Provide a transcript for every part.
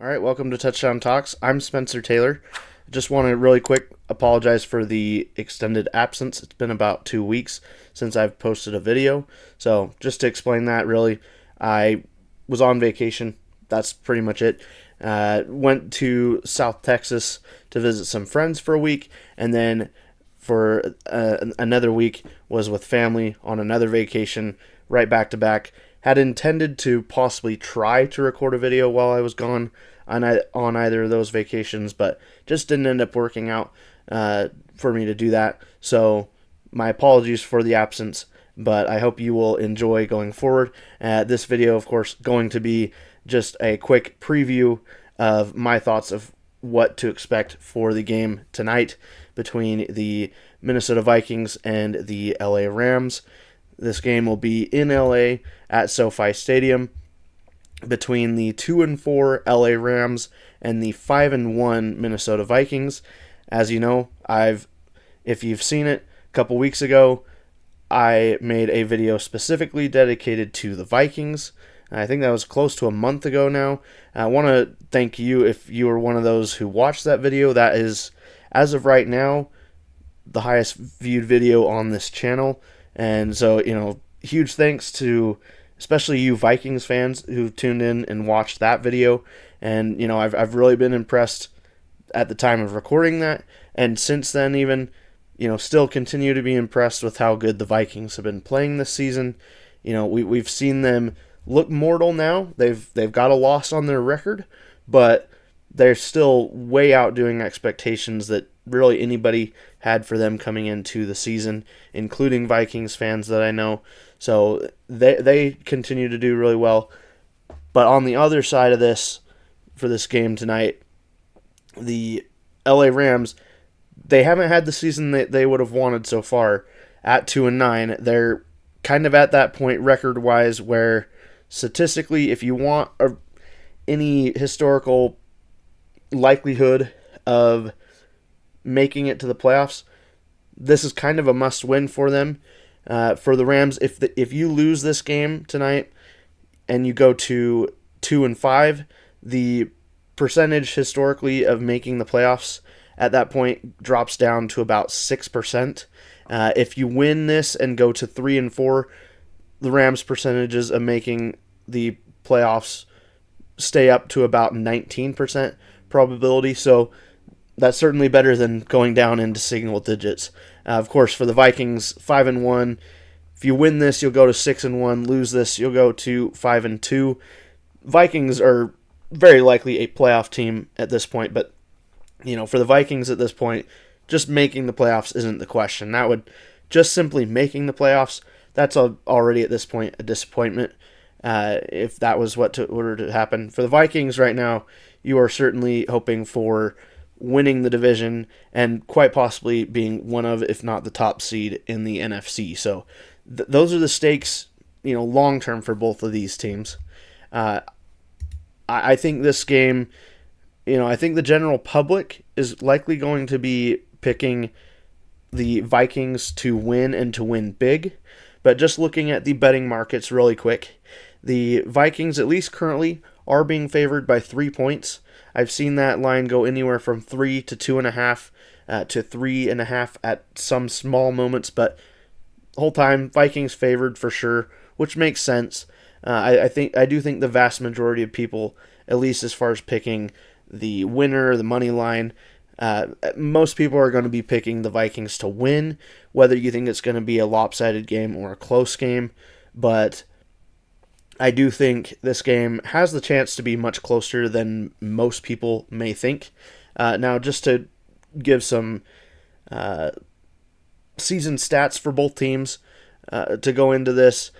All right, welcome to Touchdown Talks. I'm Spencer Taylor. Just want to really quick apologize for the extended absence. It's been about 2 weeks since I've posted a video. So, just to explain that, really, I was on vacation. That's pretty much it. Went to South Texas to visit some friends for a week, and then for another week was with family on another vacation, right back to back. Had intended to possibly try to record a video while I was gone on either of those vacations, but just didn't end up working out for me to do that. So my apologies for the absence, but I hope you will enjoy going forward. This video, of course, going to be just a quick preview of my thoughts of what to expect for the game tonight between the Minnesota Vikings and the LA Rams. This game will be in LA at SoFi Stadium between the 2-4 LA Rams and the 5-1 Minnesota Vikings. As you know, if you've seen it, a couple weeks ago, I made a video specifically dedicated to the Vikings. I think that was close to a month ago now. I want to thank you if you were one of those who watched that video. That is, as of right now, the highest viewed video on this channel. And so, huge thanks to especially you Vikings fans who tuned in and watched that video. And, I've really been impressed at the time of recording that. And since then, even, still continue to be impressed with how good the Vikings have been playing this season. We've seen them look mortal now. They've got a loss on their record, but they're still way outdoing expectations that really anybody had for them coming into the season, including Vikings fans that I know. So they continue to do really well. But on the other side of this, for this game tonight, the LA Rams, they haven't had the season that they would have wanted so far at 2-9. They're kind of at that point record-wise where statistically, if you want any historical likelihood of making it to the playoffs, this is kind of a must-win for them. For the Rams, if you lose this game tonight and you go to 2-5, the percentage historically of making the playoffs at that point drops down to about 6%. If you win this and go to 3-4, the Rams' percentages of making the playoffs stay up to about 19% probability. So that's certainly better than going down into single digits. Of course, for the Vikings, 5-1. If you win this, you'll go to 6-1. Lose this, you'll go to 5-2. Vikings are very likely a playoff team at this point, but for the Vikings at this point, just making the playoffs isn't the question. That would just simply making the playoffs. That's already at this point a disappointment. If that was what were to happen for the Vikings right now, you are certainly hoping for winning the division and quite possibly being one of, if not the top seed in the NFC. So those are the stakes, long term for both of these teams. I think this game, I think the general public is likely going to be picking the Vikings to win and to win big. But just looking at the betting markets really quick, the Vikings, at least currently, are being favored by 3 points. I've seen that line go anywhere from 3 to 2.5 to 3.5 at some small moments, but whole time Vikings favored for sure, which makes sense. I do think the vast majority of people, at least as far as picking the winner, the money line, most people are going to be picking the Vikings to win, whether you think it's going to be a lopsided game or a close game. But I do think this game has the chance to be much closer than most people may think. Now, just to give some season stats for both teams to go into this,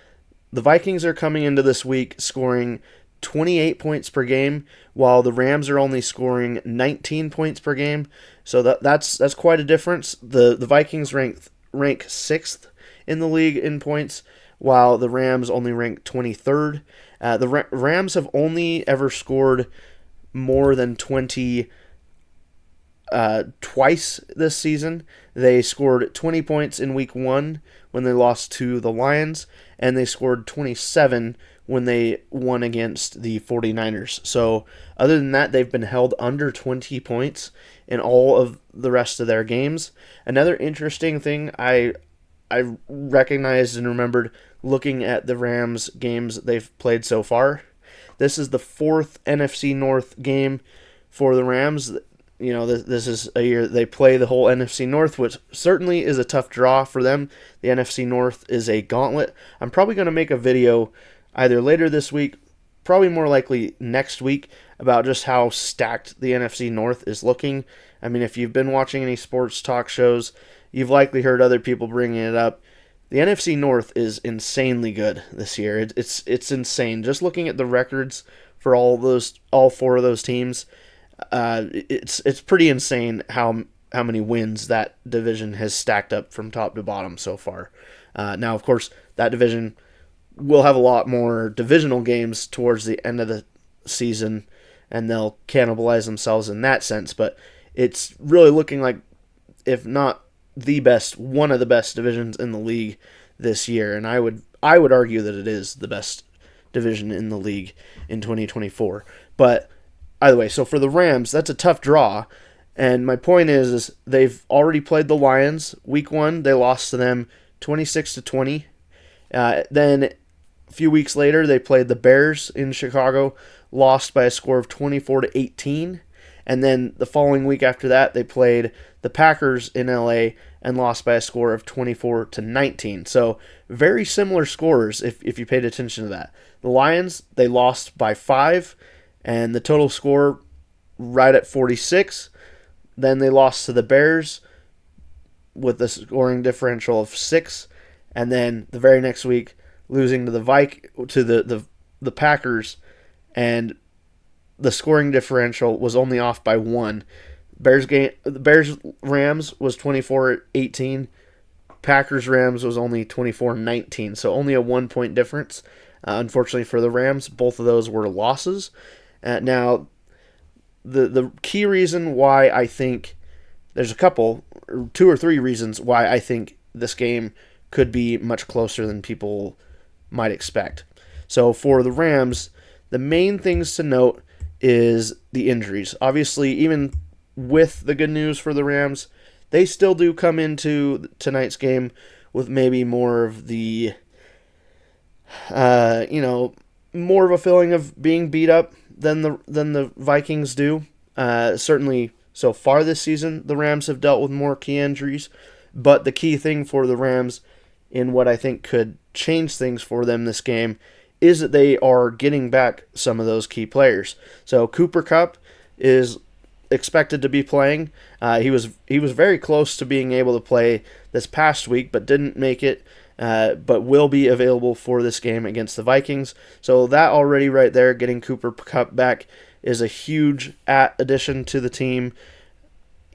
the Vikings are coming into this week scoring 28 points per game, while the Rams are only scoring 19 points per game. So that's quite a difference. The Vikings rank 6th in the league in points, while the Rams only rank 23rd. The Rams have only ever scored more than 20 twice this season. They scored 20 points in week 1 when they lost to the Lions, and they scored 27 when they won against the 49ers. So other than that, they've been held under 20 points in all of the rest of their games. Another interesting thing I recognized and remembered looking at the Rams games they've played so far. This is the fourth NFC North game for the Rams. You know, this is a year they play the whole NFC North, which certainly is a tough draw for them. The NFC North is a gauntlet. I'm probably going to make a video either later this week, probably more likely next week, about just how stacked the NFC North is looking. I mean, if you've been watching any sports talk shows, you've likely heard other people bringing it up. The NFC North is insanely good this year. It's insane. Just looking at the records for all four of those teams, it's pretty insane how many wins that division has stacked up from top to bottom so far. Now, of course, that division will have a lot more divisional games towards the end of the season, and they'll cannibalize themselves in that sense. But it's really looking like, if not the best, one of the best divisions in the league this year, and I would argue that it is the best division in the league in 2024. But either way, so for the Rams, that's a tough draw, and my point is they've already played the Lions. Week 1, they lost to them 26-20. Then a few weeks later, they played the Bears in Chicago, lost by a score of 24-18. And then the following week after that, they played the Packers in LA and lost by a score of 24-19. So very similar scores if you paid attention to that. The Lions, they lost by 5, and the total score right at 46. Then they lost to the Bears with a scoring differential of 6. And then the very next week, losing to the Packers, and the scoring differential was only off by 1. The Bears Rams was 24-18. Packers Rams was only 24-19. So only a 1-point difference. Unfortunately for the Rams, both of those were losses. Now, the key reason why I think there's a couple, 2 or 3 reasons why I think this game could be much closer than people might expect. So for the Rams, the main things to note is the injuries. Obviously, even with the good news for the Rams, they still do come into tonight's game with maybe more of the, more of a feeling of being beat up than the Vikings do. Certainly, so far this season, the Rams have dealt with more key injuries, but the key thing for the Rams in what I think could change things for them this game is that they are getting back some of those key players. So Cooper Kupp is expected to be playing. He was very close to being able to play this past week, but didn't make it. But will be available for this game against the Vikings. So that already right there, getting Cooper Kupp back, is a huge addition to the team.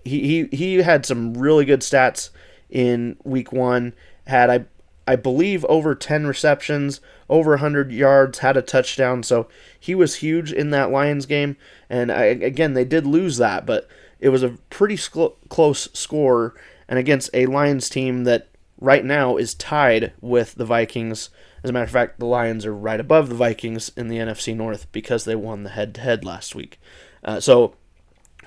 He had some really good stats in week 1. Had I believe over 10 receptions, over 100 yards, had a touchdown. So he was huge in that Lions game. And again, they did lose that, but it was a pretty close score, and against a Lions team that right now is tied with the Vikings. As a matter of fact, the Lions are right above the Vikings in the NFC North because they won the head-to-head last week. So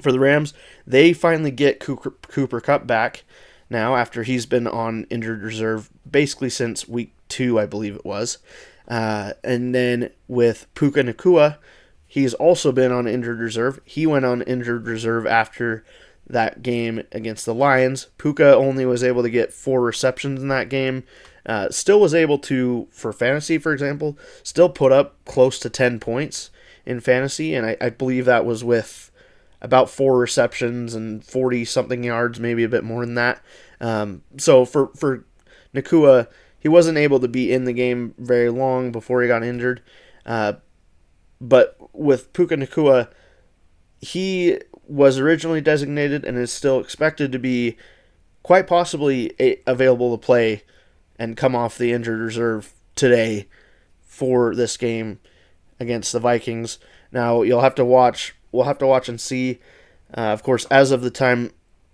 for the Rams, they finally get Cooper Kupp back now after he's been on injured reserve basically since week 2, I believe it was. And then with Puka Nacua, he's also been on injured reserve. He went on injured reserve after that game against the Lions. Puka only was able to get 4 receptions in that game. Still was able to, for fantasy, for example, still put up close to 10 points in fantasy, and I believe that was with about 4 receptions and 40-something yards, maybe a bit more than that. So for Nacua, he wasn't able to be in the game very long before he got injured. But with Puka Nacua, he was originally designated and is still expected to be quite possibly available to play and come off the injured reserve today for this game against the Vikings. Now, we'll have to watch and see. Of course, as of the time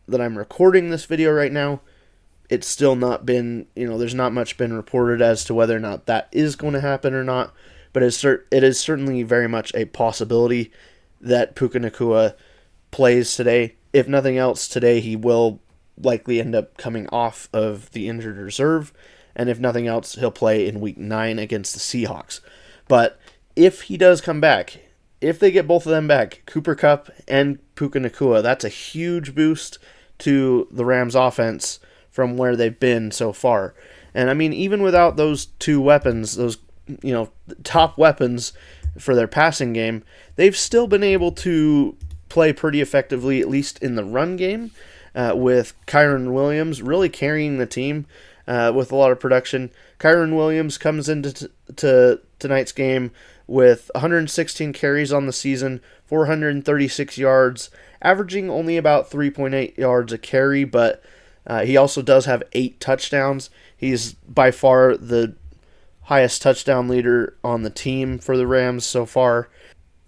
that I'm recording this video right now, it's still not been, there's not much been reported as to whether or not that is going to happen or not. but it is certainly very much a possibility that Puka Nacua plays today. If nothing else, today he will likely end up coming off of the injured reserve, and if nothing else, he'll play in Week 9 against the Seahawks. But if he does come back, if they get both of them back, Cooper Kupp and Puka Nacua, that's a huge boost to the Rams offense from where they've been so far. And I mean, even without those two weapons, those top weapons for their passing game, they've still been able to play pretty effectively, at least in the run game, with Kyren Williams really carrying the team with a lot of production. Kyren Williams comes into tonight's game with 116 carries on the season, 436 yards, averaging only about 3.8 yards a carry, but he also does have 8 touchdowns. He's by far the highest touchdown leader on the team for the Rams so far.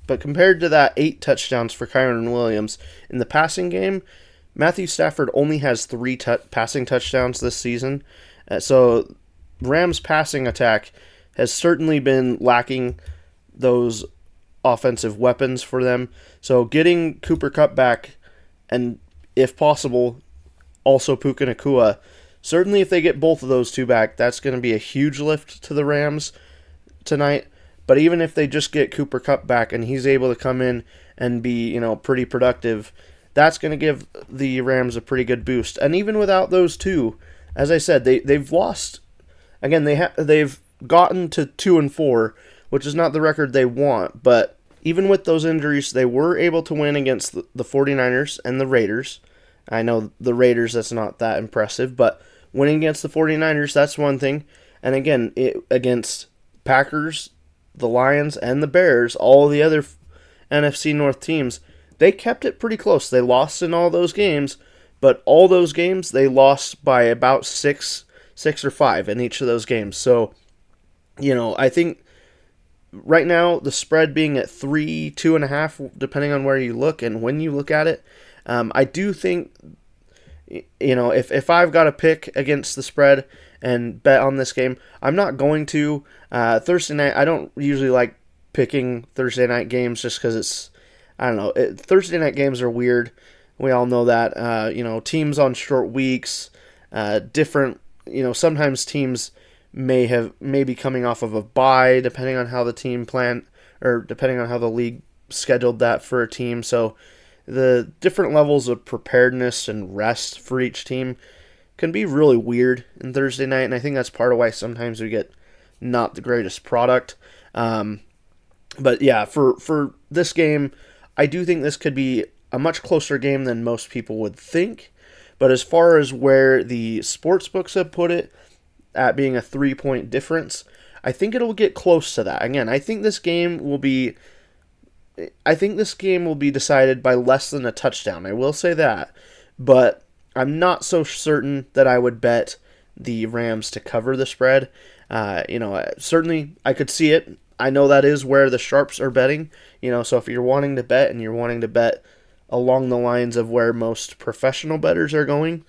But compared to that 8 touchdowns for Kyren Williams, in the passing game, Matthew Stafford only has 3 passing touchdowns this season. So Rams' passing attack has certainly been lacking those offensive weapons for them. So getting Cooper Kupp back, and if possible, also Puka Nacua, certainly if they get both of those two back, that's going to be a huge lift to the Rams tonight. But even if they just get Cooper Kupp back and he's able to come in and be, pretty productive, that's going to give the Rams a pretty good boost. And even without those two, as I said, they've lost. Again, they've gotten to 2-4, which is not the record they want. But even with those injuries, they were able to win against the 49ers and the Raiders. I know the Raiders, that's not that impressive, but winning against the 49ers, that's one thing. And again, against Packers, the Lions, and the Bears, all the other NFC North teams, they kept it pretty close. They lost in all those games, but all those games, they lost by about 6 or 5 in each of those games. So, I think right now, the spread being at 3, 2.5, depending on where you look and when you look at it, I do think, if I've got to pick against the spread and bet on this game, I'm not going to. Thursday night, I don't usually like picking Thursday night games just because Thursday night games are weird. We all know that. Teams on short weeks, different, sometimes teams may be coming off of a bye, depending on how the team planned, or depending on how the league scheduled that for a team. So the different levels of preparedness and rest for each team can be really weird in Thursday night, and I think that's part of why sometimes we get not the greatest product. But yeah, for this game, I do think this could be a much closer game than most people would think. But as far as where the sports books have put it, at being a 3-point difference, I think it'll get close to that. Again, I think this game will be decided by less than a touchdown. I will say that. But I'm not so certain that I would bet the Rams to cover the spread. Certainly I could see it. I know that is where the sharps are betting. So if you're wanting to bet and you're wanting to bet along the lines of where most professional bettors are going,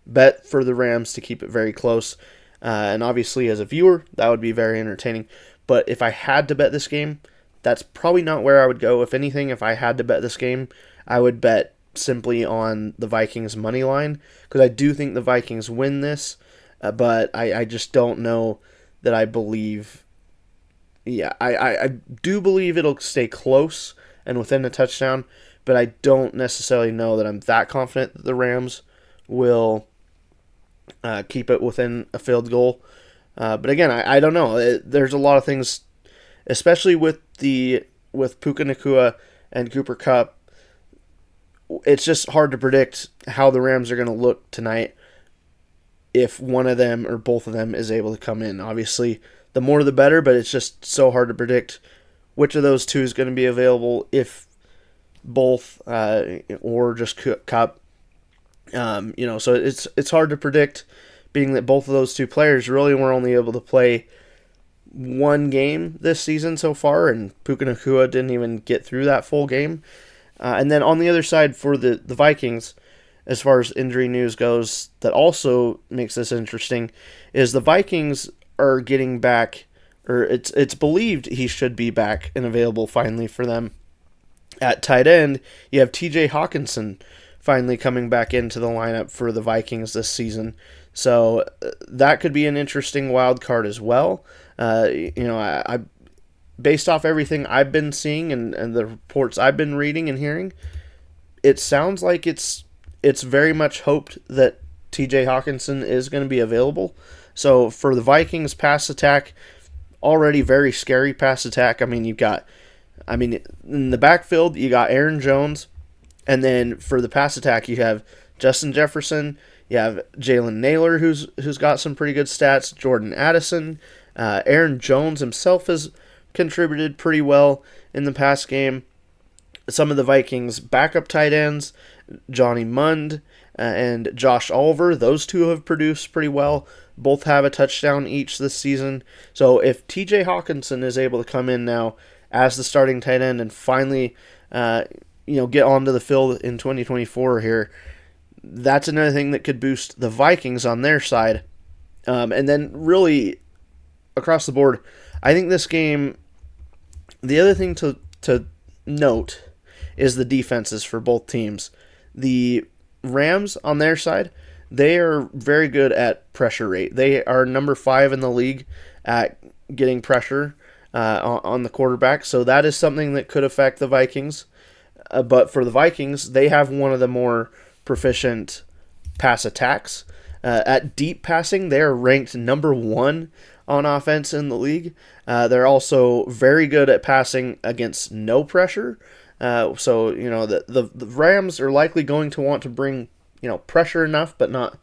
bet for the Rams to keep it very close. And obviously as a viewer, that would be very entertaining. But if I had to bet this game, that's probably not where I would go. If anything, if I had to bet this game, I would bet simply on the Vikings money line, because I do think the Vikings win this, but I just don't know that I believe. Yeah, I do believe it'll stay close and within a touchdown, but I don't necessarily know that I'm that confident that the Rams will keep it within a field goal. But again, I don't know. There's a lot of things, especially with Puka Nacua and Cooper Kupp. It's just hard to predict how the Rams are going to look tonight if one of them or both of them is able to come in. Obviously, the more the better, but it's just so hard to predict which of those two is going to be available, if both or just Kupp. So it's hard to predict, being that both of those two players really were only able to play one game this season so far, and Puka Nacua didn't even get through that full game. And then on the other side for the Vikings, as far as injury news goes, that also makes this interesting, is the Vikings are getting back, or it's believed he should be back and available finally for them. At tight end, you have T.J. Hawkinson finally coming back into the lineup for the Vikings this season. So that could be an interesting wild card as well. I based off everything I've been seeing and the reports I've been reading and hearing, it sounds like it's very much hoped that T.J. Hawkinson is going to be available. So for the Vikings pass attack, already very scary pass attack. In the backfield, you got Aaron Jones, and then for the pass attack, you have Justin Jefferson, you have Jalen Naylor, who's got some pretty good stats, Jordan Addison, Aaron Jones himself has contributed pretty well in the past game. Some of the Vikings' backup tight ends, Johnny Mund and Josh Oliver, those two have produced pretty well. Both have a touchdown each this season. So if T.J. Hawkinson is able to come in now as the starting tight end and finally get onto the field in 2024 here, that's another thing that could boost the Vikings on their side. And then really across the board, I think this game, the other thing to note is the defenses for both teams. The Rams on their side, they are very good at pressure rate. They are number 5 in the league at getting pressure on the quarterback, so that is something that could affect the Vikings. But for the Vikings, they have one of the more proficient pass attacks. At deep passing, they are ranked number 1 on offense in the league. They're also very good at passing against no pressure. So the Rams are likely going to want to bring pressure enough, but not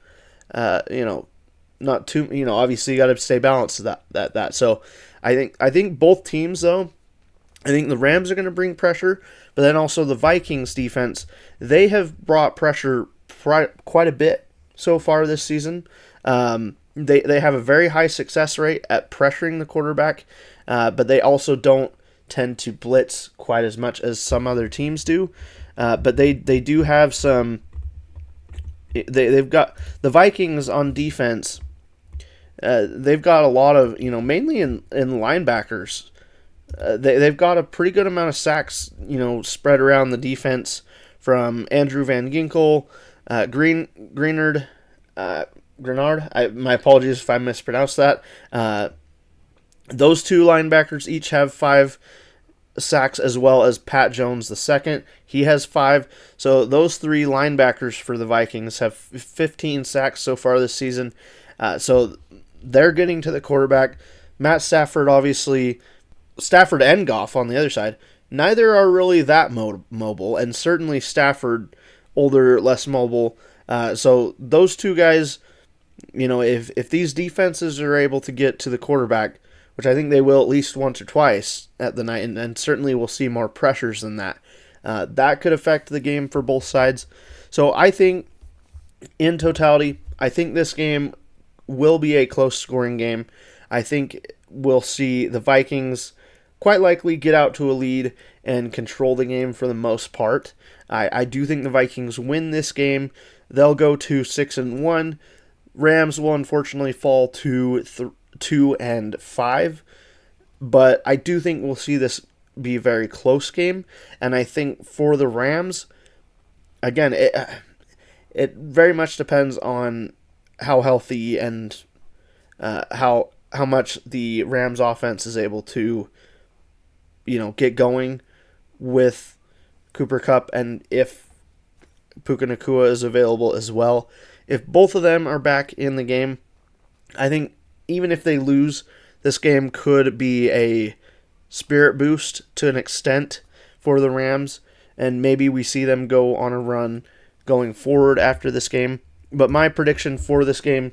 not too. Obviously you got to stay balanced to that. So I think both teams though. I think the Rams are going to bring pressure, but then also the Vikings defense, they have brought pressure quite a bit so far this season. They have a very high success rate at pressuring the quarterback, but they also don't tend to blitz quite as much as some other teams do. But they do have some. They've got the Vikings on defense. They've got a lot of mainly in linebackers. They've got a pretty good amount of sacks spread around the defense from Andrew Van Ginkel, Grenard. My apologies if I mispronounced that. Those two linebackers each have 5 sacks, as well as Pat Jones II. He has 5. So those 3 linebackers for the Vikings have 15 sacks so far this season. So they're getting to the quarterback. Matt Stafford, obviously, Stafford and Goff on the other side, neither are really that mobile, and certainly Stafford, older, less mobile. So those two guys, if these defenses are able to get to the quarterback, which I think they will at least once or twice at the night, and certainly we'll see more pressures than that, that could affect the game for both sides. So I think, in totality, I think this game will be a close scoring game. I think we'll see the Vikings quite likely get out to a lead and control the game for the most part. I do think the Vikings win this game. They'll go to 6-1. Rams will unfortunately fall to 2-5. But I do think we'll see this be a very close game. And I think for the Rams, again, it very much depends on how healthy and how much the Rams offense is able to get going with Cooper Kupp, and if Puka Nacua is available as well. If both of them are back in the game, I think even if they lose, this game could be a spirit boost to an extent for the Rams, and maybe we see them go on a run going forward after this game. But my prediction for this game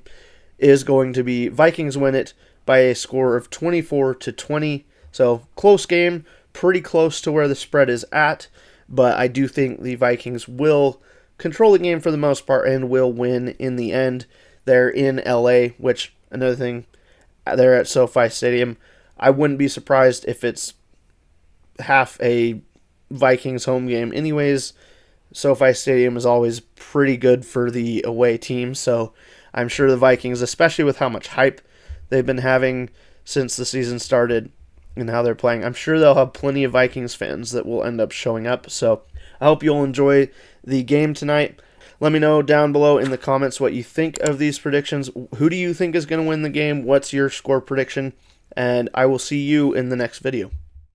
is going to be Vikings win it by a score of 24-20. So close game, pretty close to where the spread is at, but I do think the Vikings will control the game for the most part and will win in the end. They're in LA, which, another thing, they're at SoFi Stadium. I wouldn't be surprised if it's half a Vikings home game. Anyways, SoFi Stadium is always pretty good for the away team, so I'm sure the Vikings, especially with how much hype they've been having since the season started and how they're playing. I'm sure they'll have plenty of Vikings fans that will end up showing up. So I hope you'll enjoy the game tonight. Let me know down below in the comments what you think of these predictions. Who do you think is going to win the game? What's your score prediction? And I will see you in the next video.